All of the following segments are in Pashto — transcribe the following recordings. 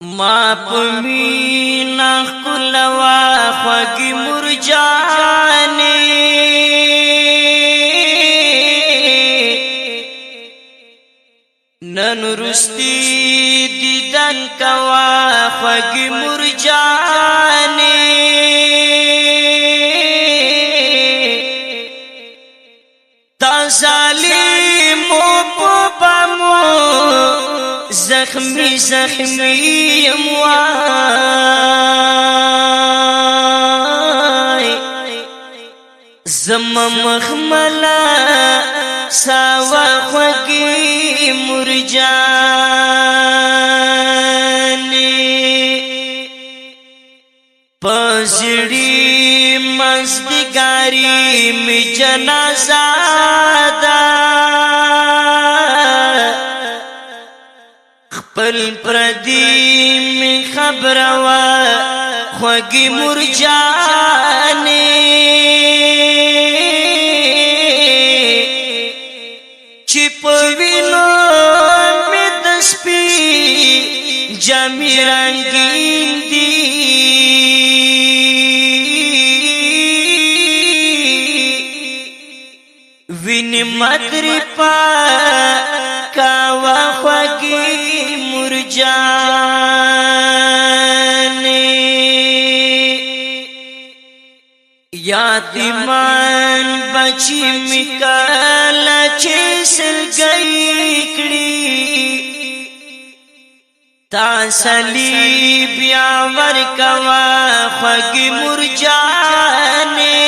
ما پمینا کلوا خوږی مرجانې نن رستی دیدن کوا خوږی مرجانې تا ظالم په بمو زخمی زخمی وای زم مخملا ساوا خوږی مرجانې پزړی مزدګاری می جنازه ده خپل پردی می خبره وا خوږی مرجانې چې په وینو می د سپي جامې رنگین دي ویني مدري پا کاوا خوږی مرجانې یاتیمان بچی میکالا چې سلګي کړي تا صلیب یا ورکوا خوږی مرجانې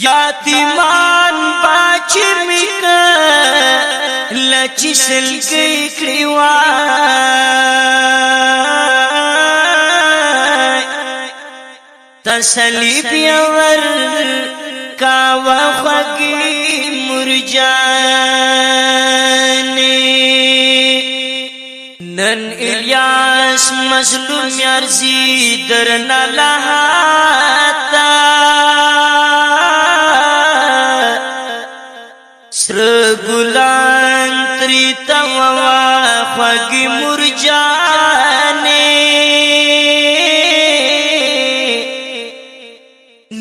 یاتیمان بچی میکالا چې سلګي کړي تسلیب یور کاوا خوږی مرجانې نن الیاس مظلوم یارزی درنا لهاتا سر ګلان تریتا وا خوږی مرجانې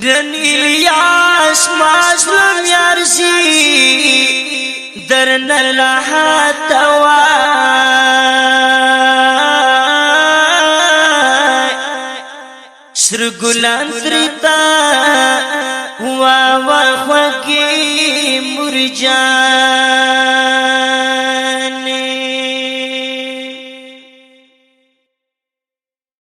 دن الیاس مظلوم یارزی درن الله توا سر ګلان ترتا وا خوږی مرجان